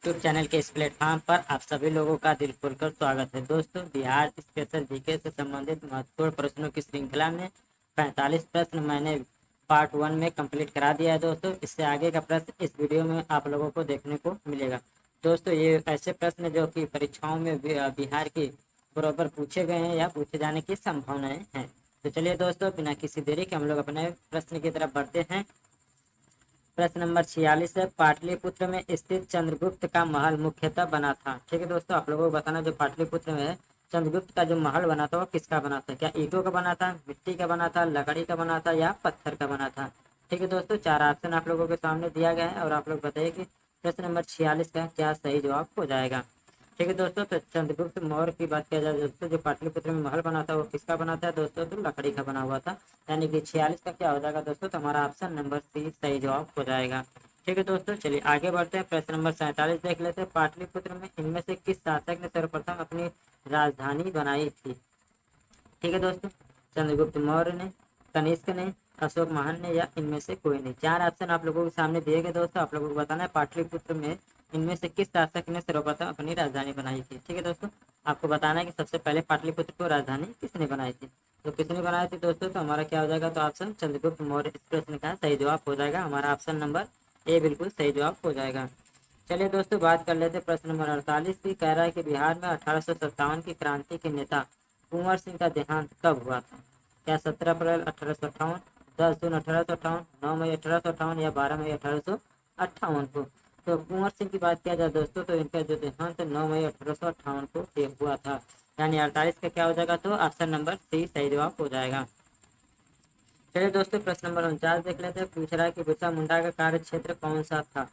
YouTube channel के इस platform पर आप सभी लोगों का दिल खोलकर स्वागत है। दोस्तों, बिहार स्पेशल जीके से संबंधित महत्वपूर्ण प्रश्नों की श्रृंखला में 45 प्रश्न मैंने पार्ट 1 में कंप्लीट करा दिया है। दोस्तों, इससे आगे का प्रश्न इस वीडियो में आप लोगों को देखने को मिलेगा। दोस्तों, ये ऐसे प्रश्न जो कि परीक्षाओं में बिहार की बराबर पूछे गए हैं या पूछे जाने की संभावनाएं हैं। तो चलिए दोस्तों, बिना किसी देरी के हम लोग अपने प्रश्न की तरफ बढ़ते हैं। प्रश्न नंबर 46 है, पाटलिपुत्र में स्थित चंद्रगुप्त का महल मुख्यतः बना था। ठीक है दोस्तों, आप लोगों को बताना जो पाटलिपुत्र में है चंद्रगुप्त का जो महल बना था वो किसका बना था। क्या ईंटों का बना था, मिट्टी का बना था, लकड़ी का बना था या पत्थर का बना था। ठीक है दोस्तों, 4 ऑप्शन आप लोगों के सामने दिया गया है और आप लोग बताइए कि प्रश्न नंबर 46 का क्या सही जवाब हो जाएगा। ठीक है दोस्तों, तो चंद्रगुप्त मौर्य की बात किया जाए दोस्तों, जो पाटलिपुत्र में महल बना था वो किसका बना था दोस्तों, तो लकड़ी का बना हुआ था। यानी कि 46 का क्या हो जाएगा दोस्तों, तो हमारा ऑप्शन नंबर सी सही जवाब हो जाएगा। ठीक है दोस्तों, चलिए आगे बढ़ते हैं। प्रश्न नंबर 47 देख लेते हैं, पाटलिपुत्र में इनमें से किस शासक ने सर्वप्रथम अपनी राजधानी बनाई थी। ठीक है दोस्तों, चंद्रगुप्त मौर्य ने, कनिष्क ने, अशोक महान ने या इनमें से कोई नहीं। 4 ऑप्शन आप लोगों के सामने दिए गए दोस्तों, आप लोगों को बताना है पाटलिपुत्र में इनमें से किस शासक ने सर्वप्रथम अपनी राजधानी बनाई थी। ठीक है दोस्तों, आपको बताना है कि सबसे पहले पाटलिपुत्र को राजधानी किसने बनाई थी। तो किसने बनाई थी दोस्तों, तो हमारा क्या हो जाएगा, तो ऑप्शन चंद्रगुप्त मौर्य इस प्रश्न का सही जवाब हो जाएगा। हमारा ऑप्शन नंबर ए बिल्कुल सही जवाब हो जाएगा। चलिए दोस्तों, बात कर लेते हैं प्रश्न नंबर 48 की। कह रहा है कि बिहार में 1857 की क्रांति के नेता कुंवर सिंह का देहांत कब हुआ था। क्या 17 अप्रैल 1858, 10 जून 1858, 9 मई 1858 या 12 मई 1858 को। तो कुंवर सिंह की बात किया जाए दोस्तों, तो इनका जो देहांत 9 मई 1858 को हुआ था। यानी 48 का क्या हो जाएगा, तो ऑप्शन नंबर सी सही जवाब हो जाएगा। चलिए दोस्तों, प्रश्न नंबर 49 देख लेते हैं। पूछ रहा है कि बिरसा मुंडा का कार्य क्षेत्र कौन सा था।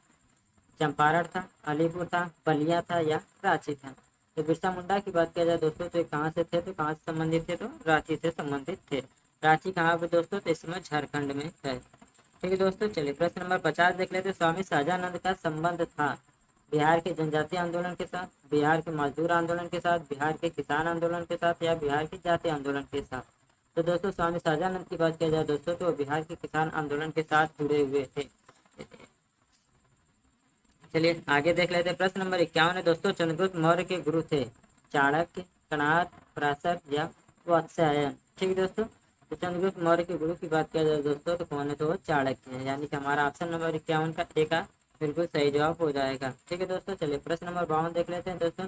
चंपारण था, अलीपुर था, बलिया था या रांची था। तो बिरसा मुंडा की बात किया जाए दोस्तों, तो कहाँ से थे, तो कहाँ से संबंधित थे, तो रांची से संबंधित थे। रांची कहाँ पे दोस्तों, तो इसमें झारखंड में है। ठीक है दोस्तों, चलिए प्रश्न नंबर 50 देख लेते हैं। स्वामी सहजानंद का संबंध था बिहार के जनजातीय आंदोलन के साथ, बिहार के मजदूर आंदोलन के साथ, बिहार के किसान आंदोलन के साथ या बिहार के जातीय आंदोलन के साथ। तो दोस्तों, स्वामी सहजानंद की बात किया जाए दोस्तों, तो बिहार के किसान आंदोलन के साथ जुड़े हुए थे। चलिए आगे देख लेते हैं। प्रश्न नंबर 51 है दोस्तों, चंद्रगुप्त मौर्य के गुरु थे चाणक्य, कणाद, पराशर या वात्स्यायन। ठीक है दोस्तों, तो चंद्रगुप्त मौर्य के गुरु की बात किया जाए दोस्तों, तो कौन है, तो वो चाणक्य है। यानी कि हमारा ऑप्शन नंबर 51 का ए का बिल्कुल सही जवाब हो जाएगा। ठीक है दोस्तों, चलिए प्रश्न नंबर 52 देख लेते हैं दोस्तों।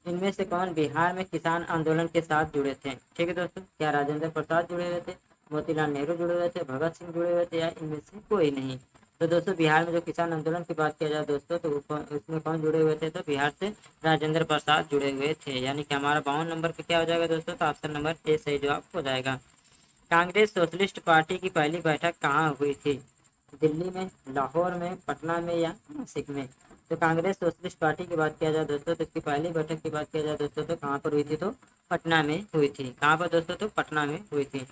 इनमें से कौन बिहार में किसान आंदोलन के साथ जुड़े थे। ठीक है दोस्तों, क्या राजेंद्र प्रसाद जुड़े हुए थे, मोतीलाल नेहरू जुड़े हुए थे, भगत सिंह जुड़े हुए थे या इनमें से कोई नहीं। तो दोस्तों, बिहार में जो किसान आंदोलन की बात किया जाए दोस्तों, तो उसमें कौन जुड़े हुए थे, तो बिहार से राजेंद्र प्रसाद जुड़े हुए थे। यानी कि हमारा 52 नंबर का क्या हो जाएगा दोस्तों, तो ऑप्शन नंबर ए सही जवाब हो जाएगा। कांग्रेस सोशलिस्ट पार्टी की पहली बैठक कहाँ हुई थी। दिल्ली में, लाहौर में, पटना में या नासिक में। तो कांग्रेस सोशलिस्ट पार्टी की बात किया जाए दोस्तों, तो इसकी पहली बैठक की बात किया जाए दोस्तों, तो कहाँ पर हुई थी, तो पटना में हुई थी। कहाँ पर दोस्तों, तो पटना में हुई थी।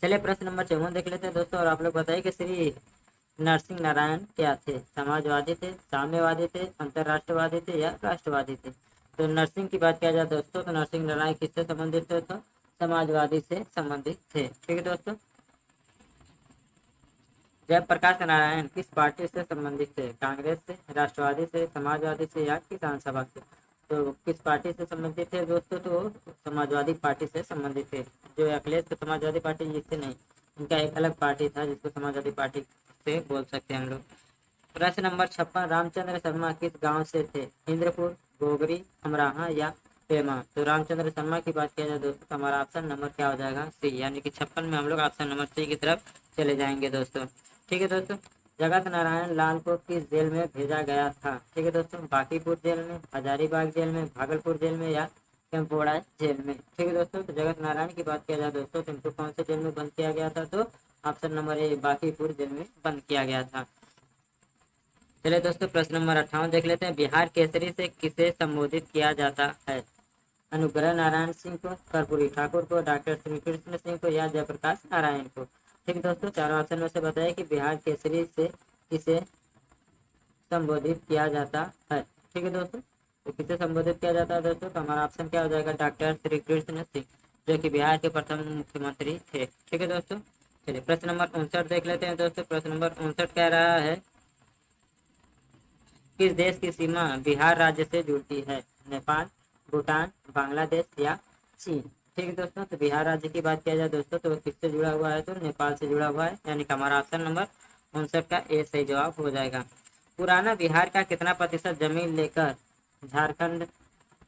चलिए प्रश्न नंबर 54 देख लेते हैं दोस्तों, और आप लोग बताइए कि श्री नरसिंह नारायण क्या थे। समाजवादी थे, साम्यवादी थे, अंतरराष्ट्रवादी थे या राष्ट्रवादी थे। तो नरसिंह की बात किया जाए दोस्तों, तो नरसिंह नारायण किससे संबंधित थे, तो समाजवादी से संबंधित थे। ठीक है दोस्तों, जयप्रकाश नारायण किस पार्टी से संबंधित थे। कांग्रेस से, राष्ट्रवादी से, समाजवादी से या किसान सभा से। तो किस पार्टी से संबंधित थे दोस्तों, तो समाजवादी पार्टी से संबंधित थे। जो अखिलेश को समाजवादी पार्टी जिससे नहीं, इनका एक अलग पार्टी था जिसको समाजवादी पार्टी से बोल सकते हैं हम लोग। प्रश्न नंबर 56, रामचंद्र शर्मा किस गांव से थे। इंद्रपुर, गोगरी, अमराहा या पेमा। तो रामचंद्र शर्मा की बात किया जाए दोस्तों, तो हमारा ऑप्शन नंबर क्या हो जाएगा, सी। यानी कि 56 में हम लोग ऑप्शन नंबर सी की तरफ चले जाएंगे दोस्तों। ठीक है दोस्तों, जगत नारायण लाल को किस जेल में भेजा गया था। ठीक है दोस्तों, बांकीपुर जेल में, हजारीबाग जेल में, भागलपुर जेल में या कैंपोड़ा जेल में। ठीक है दोस्तों, तो जगत नारायण की बात किया जाए दोस्तों, तो इनको कौन से जेल में बंद किया गया था, तो option number A Bankipur jail में बंद किया गया था। चलिए दोस्तों, प्रश्न नंबर 58 देख लेते हैं। बिहार केसरी से किसे संबोधित किया जाता है। अनुग्रह नारायण सिंह को, कर्पूरी ठाकुर को, डॉक्टर श्री कृष्ण सिंह को या जयप्रकाश नारायण को। ठीक है दोस्तों, चारों ऑप्शन में से बताइए कि बिहार केसरी से किसे संबोधित किया जाता है। ठीक है दोस्तों, तो किसे संबोधित किया जाता है दोस्तों, तो हमारा ऑप्शन क्या हो जाएगा, डॉक्टर श्री कृष्ण सिंह, जो कि बिहार के प्रथम मुख्यमंत्री थे। ठीक है दोस्तों, चलिए प्रश्न नंबर 59 देख लेते हैं दोस्तों। प्रश्न नंबर 59 कह रहा है किस देश की सीमा बिहार राज्य से जुड़ती है? नेपाल, भूटान, बांग्लादेश या चीन। ठीक है दोस्तों, तो बिहार राज्य की बात किया जाए दोस्तों तो किससे जुड़ा हुआ है? तो नेपाल से जुड़ा हुआ है, यानी कि हमारा ऑप्शन नंबर 59 का ए सही जवाब हो जाएगा। पुराना बिहार का कितना प्रतिशत जमीन लेकर झारखंड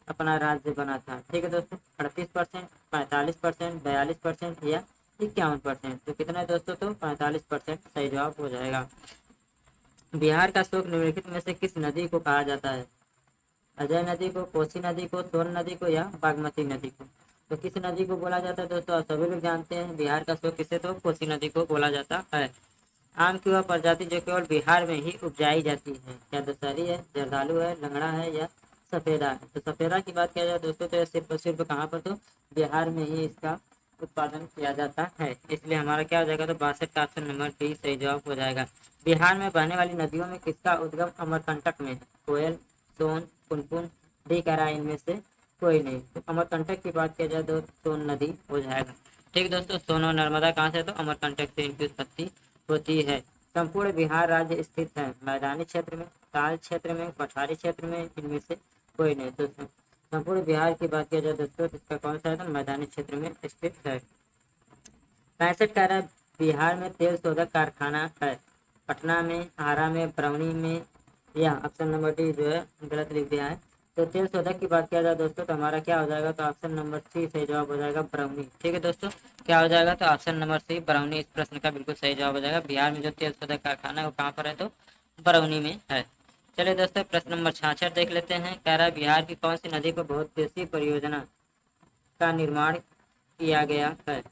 अपना राज्य बना था? ठीक है दोस्तों, 38%, 45%, 42% या 51%। तो कितना है दोस्तों? तो 45% सही जवाब हो जाएगा। बिहार का शोक निम्नलिखित में से किस नदी को कहा जाता है? अजय नदी को, कोसी नदी को, सोन नदी को या बागमती नदी को। तो किस नदी को बोला जाता है दोस्तों? आप सभी लोग जानते हैं बिहार का शोक किसे, तो कोसी नदी को बोला जाता है। आम की वह प्रजाति जो केवल बिहार में ही उपजाई जाती है, क्या दशहरी है, जर्दालू है, लंगड़ा है या सफेदा है? तो सफेदा की बात किया जाए दोस्तों तो सिर्फ और सिर्फ कहाँ पर? तो बिहार में ही इसका उत्पादन किया जाता है, इसलिए हमारा क्या हो जाएगा? तो 62 का ऑप्शन नंबर डी सही जवाब हो जाएगा। बिहार में बहने वाली नदियों में किसका उद्गम अमरकंटक में है? कोयल, सोन, पुनपुन, डी करा, इनमें से कोई नहीं। तो अमरकंटक की बात किया जाए तो सोन नदी हो जाएगा। ठीक दोस्तों, सोन और नर्मदा कहाँ से? तो अमरकंटक से इनकी उत्पत्ति होती है। संपूर्ण बिहार राज्य स्थित है मैदानी क्षेत्र में, ताल क्षेत्र में, पठारी क्षेत्र में, इनमें से कोई नहीं। तो संपूर्ण बिहार की बात किया जाए दोस्तों तो इसका कौन सा है? तो मैदानी क्षेत्र में स्थित है। 65 कारा बिहार में तेल शोधक कारखाना है, पटना में, आरा में, बरौनी में या ऑप्शन नंबर डी जो है गलत लिख दिया है। तो तेल शोधक की बात किया जाए दोस्तों तो हमारा क्या हो जाएगा? तो ऑप्शन नंबर सी सही जवाब हो जाएगा, बरौनी। ठीक है दोस्तों, क्या हो जाएगा? तो ऑप्शन नंबर सी बरौनी इस प्रश्न का बिल्कुल सही जवाब हो जाएगा। बिहार में जो तेल शोधक कारखाना है वो कहाँ पर है? तो बरौनी में है। चलिए दोस्तों, प्रश्न नंबर 66 देख लेते हैं। कह रहा है बिहार की कौन सी नदी पर बहुउद्देशीय परियोजना का निर्माण किया गया है?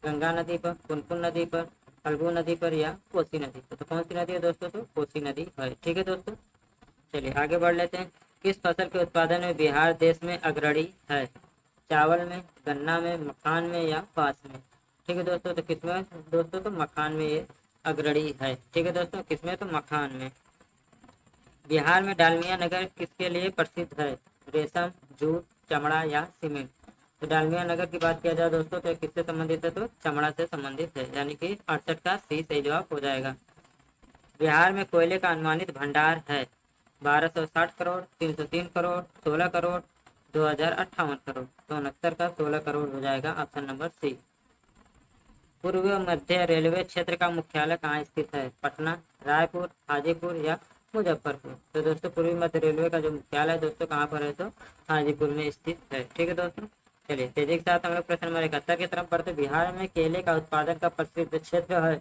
गंगा नदी पर, पुनपुन नदी पर, फल्गु नदी पर या कोसी नदी पर। तो कौन सी नदी है दोस्तों? तो कोसी नदी है। ठीक है दोस्तों, चलिए आगे बढ़ लेते हैं। किस फसल के उत्पादन में बिहार देश में अग्रणी है? चावल में, गन्ना में, मखान में या बांस में? ठीक है दोस्तों, तो किसमें दोस्तों? तो मखान में ये अग्रणी है। ठीक है दोस्तों, किसमें? तो मखान में। बिहार में डालमिया नगर किसके लिए प्रसिद्ध है? रेशम, जूट, चमड़ा या सीमेंट? तो डालमिया नगर की बात किया जाए दोस्तों तो किससे संबंधित है? तो चमड़ा से संबंधित है, यानी कि 68 का सी सही जवाब हो जाएगा। बिहार में कोयले का अनुमानित भंडार है 1260 करोड़, 303 करोड़, 16 करोड़, 2058 करोड़। तो 69 का 16 करोड़ हो जाएगा, ऑप्शन नंबर सी। पूर्व मध्य रेलवे क्षेत्र का मुख्यालय कहाँ स्थित है? पटना, रायपुर, हाजीपुर या मुजफ्फरपुर? तो दोस्तों पूर्वी मध्य रेलवे का जो मुख्यालय है दोस्तों कहाँ पर है? तो हाजीपुर में स्थित है। ठीक है दोस्तों, चलिए तेजी के साथ हम लोग प्रश्न नंबर 71 की तरफ बढ़ते। बिहार में केले का उत्पादन का प्रसिद्ध क्षेत्र है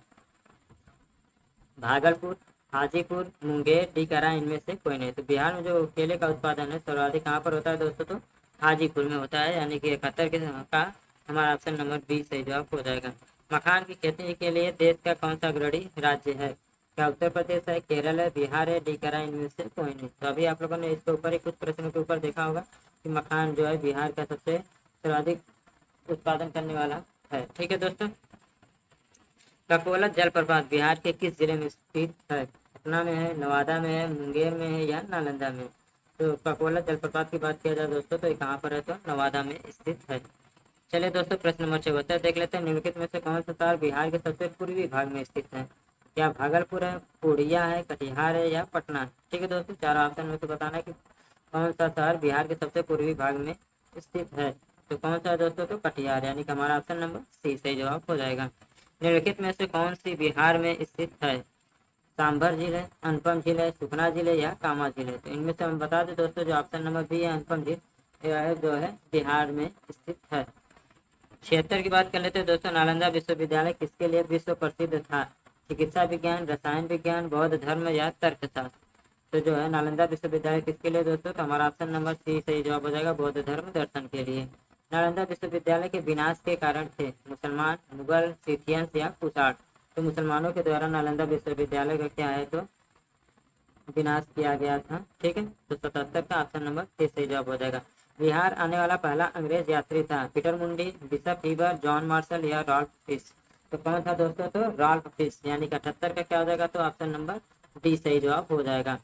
भागलपुर, हाजीपुर, मुंगेर, टीकरा, इनमें से कोई नहीं। तो बिहार में जो केले का उत्पादन है सर्वाधिक कहाँ पर होता है दोस्तों? तो हाजीपुर में होता है, यानी कि 71 का हमारा ऑप्शन नंबर बी सही जवाब हो जाएगा। मखान की खेती के लिए देश का कौन सा अग्रणी राज्य है? क्या उत्तर प्रदेश है, केरल है, बिहार है, टीकरा, इनमें से कोई नहीं। तो अभी आप लोगों ने इसके ऊपर ही कुछ प्रश्नों के ऊपर देखा होगा कि मखान जो है बिहार का सबसे सर्वाधिक उत्पादन करने वाला है। ठीक है दोस्तों, ककोला जलप्रपात बिहार के किस जिले में स्थित है? पटना में है, नवादा में है, मुंगेर में है या नालंदा में? तो ककोला जलप्रपात की बात किया जाए दोस्तों तो ये कहाँ पर है? तो नवादा में स्थित है। चलिए दोस्तों, प्रश्न नंबर 74 देख लेते हैं। निम्नलिखित में से कौन सा शहर बिहार के सबसे पूर्वी भाग में स्थित है? क्या भागलपुर है, पूर्णिया है, कटिहार है या पटना है? ठीक है दोस्तों, चार ऑप्शन में से बताना है कि कौन सा शहर बिहार के सबसे पूर्वी भाग में स्थित है। तो कौन सा है दोस्तों? तो कटिहार, यानी कि हमारा ऑप्शन नंबर सी सही जवाब हो जाएगा। निम्नलिखित में से कौन सी बिहार में स्थित है? सांभर झील है, अनुपम झील है, सुखना झील है या कामा झील है? तो इनमें से हम बता दें दोस्तों जो ऑप्शन नंबर बी है अनुपम झील, यह जो है बिहार में स्थित है। 76 की बात कर लेते हैं दोस्तों। नालंदा विश्वविद्यालय किसके लिए विश्व प्रसिद्ध था? चिकित्सा विज्ञान, रसायन विज्ञान, बौद्ध धर्म या तर्कशास्त्र? तो जो है नालंदा विश्वविद्यालय किसके लिए दोस्तों? तो हमारा ऑप्शन नंबर सी सही जवाब हो जाएगा, बौद्ध धर्म दर्शन के लिए। नालंदा विश्वविद्यालय के विनाश के कारण थे मुसलमान, मुगल, सिथियंस या कुषाण? तो मुसलमानों के द्वारा नालंदा विश्वविद्यालय का क्या है? तो विनाश किया गया था। ठीक है, तो 77 का ऑप्शन नंबर सी सही जवाब हो जाएगा। बिहार आने वाला पहला अंग्रेज यात्री था पीटर मुंडी, बिशप हीबर, जॉन मार्शल या रॉल्फ फिश? तो कौन था दोस्तों? तो रॉल्फ फिश, यानी कि 78 का क्या हो जाएगा? तो ऑप्शन नंबर डी सही जवाब हो जाएगा।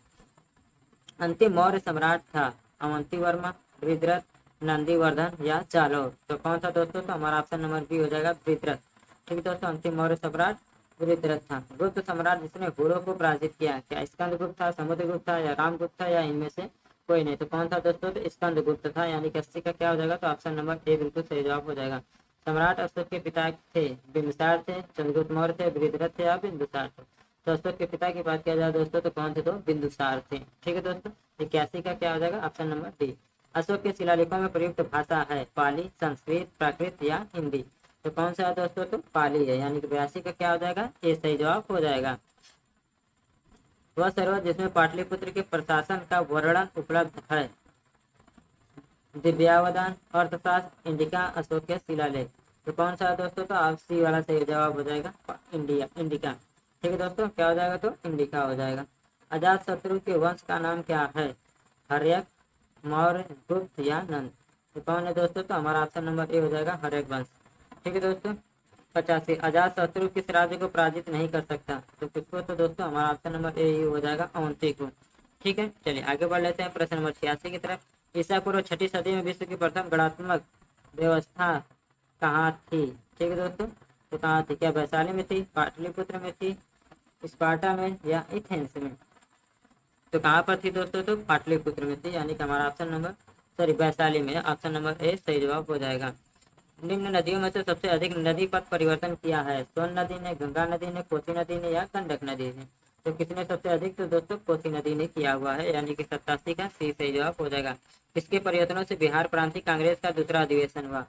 अंतिम मौर्य सम्राट था अवंती वर्मा, रुद्रथ, नंदीवर्धन या जालौर? तो कौन सा दोस्तों? तो हमारा ऑप्शन नंबर बी हो जाएगा रुद्रथ। ठीक है दोस्तों, अंतिम मौर्य सम्राट वृत्रथ था। गुप्त सम्राट जिसने घोड़ों को पराजित किया, क्या स्कंदगुप्त था, समुद्रगुप्त था या रामगुप्त था या इनमें से कोई नहीं? तो कौन था दोस्तों? तो स्कंदगुप्त था, यानी कि 80 का क्या हो जाएगा? तो ऑप्शन नंबर ए बिल्कुल सही जवाब हो जाएगा। सम्राट अशोक के पिता थे बिंबिसार थे, चंद्रगुप्त मौर्य थे, वृत्रथ थे या बिंदुसार थे? तो अशोक के पिता की बात किया जाए दोस्तों तो कौन थे? तो बिंदुसार थे। ठीक है दोस्तों, 81 का क्या हो जाएगा? Option number D. अशोक के शिलालेखों में प्रयुक्त भाषा है पाली, संस्कृत, प्राकृत या हिंदी? तो कौन सा है दोस्तों? तो पाली है, यानी कि 82 का क्या हो जाएगा? ये सही जवाब हो जाएगा। वह सरोवर जिसमें पाटलिपुत्र के प्रशासन का वर्णन उपलब्ध है, दिव्यावदान, अर्थशास्त्र, इंडिका, अशोक के शिलालेख? तो कौन सा है दोस्तों? तो आप सी वाला सही जवाब हो जाएगा, इंडिका। ठीक है दोस्तों, क्या हो जाएगा? तो इंडिका हो जाएगा। अजात शत्रु के वंश का नाम क्या है? हर्यक, मौर्य, गुप्त या नंद? तो कौन है दोस्तों? तो हमारा ऑप्शन नंबर ए हो जाएगा, हर्यक वंश। ठीक है दोस्तों, 85 अजात शत्रु किस राज्य को पराजित नहीं कर सकता? तो किसको? तो दोस्तों हमारा ऑप्शन नंबर ए ही हो जाएगा, अवंती को। ठीक है, चलिए आगे बढ़ लेते हैं प्रश्न नंबर 86 की तरफ। ईसा पूर्व 6ठी सदी में विश्व की प्रथम गणात्मक व्यवस्था कहाँ थी? ठीक है दोस्तों, तो कहाँ थी? क्या वैशाली में थी, पाटलिपुत्र में थी, स्पार्टा में या एथेंस में? तो कहाँ पर थी दोस्तों? तो पाटलिपुत्र में थी, यानी कि हमारा ऑप्शन नंबर वैशाली में, ऑप्शन नंबर ए सही जवाब हो जाएगा। निम्न नदियों में से सबसे अधिक नदी पथ परिवर्तन किया है? सोन नदी ने, गंगा नदी ने, कोसी नदी ने या गंडक नदी ने? तो किसने सबसे अधिक? तो दोस्तों कोसी नदी ने किया हुआ है, यानी कि 87 का सी सही जवाब हो जाएगा। किसके प्रयत्नों से बिहार प्रांतीय कांग्रेस का दूसरा अधिवेशन हुआ?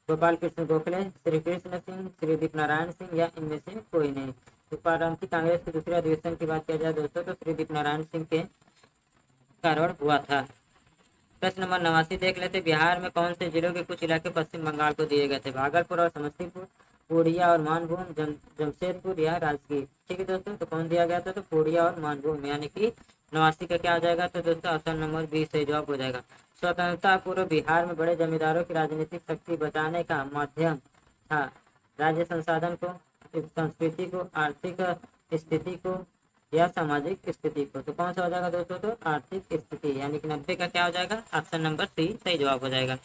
गोपाल कृष्ण गोखले, श्री कृष्ण सिंह, श्री दीपनारायण सिंह या इनमें से कोई नहीं? तो प्रांतीय कांग्रेस के दूसरे अधिवेशन की बात किया जाए दोस्तों तो श्री दीपनारायण सिंह के कारण हुआ था। प्रश्न नंबर 89 देख लेते। बिहार में कौन से जिलों के कुछ इलाके पश्चिम बंगाल को दिए गए थे? भागलपुर और समस्तीपुर, पूर्णिया और मानभूम, जमशेदपुर या राजगीर? ठीक है दोस्तों, तो कौन दिया गया था? तो पूर्णिया और मानभूम, यानी कि 89 का क्या हो जाएगा? तो दोस्तों ऑप्शन नंबर बी सही जवाब हो जाएगा। स्वतंत्रता पूर्व बिहार में बड़े जमींदारों की राजनीतिक शक्ति बचाने का माध्यम था राज्य संसाधन को, संस्कृति को, आर्थिक स्थिति को या सामाजिक स्थिति को? तो कौन सा हो जाएगा दोस्तों? तो आर्थिक स्थिति, यानी कि 90 का क्या हो जाएगा? ऑप्शन नंबर सी सही जवाब हो जाएगा।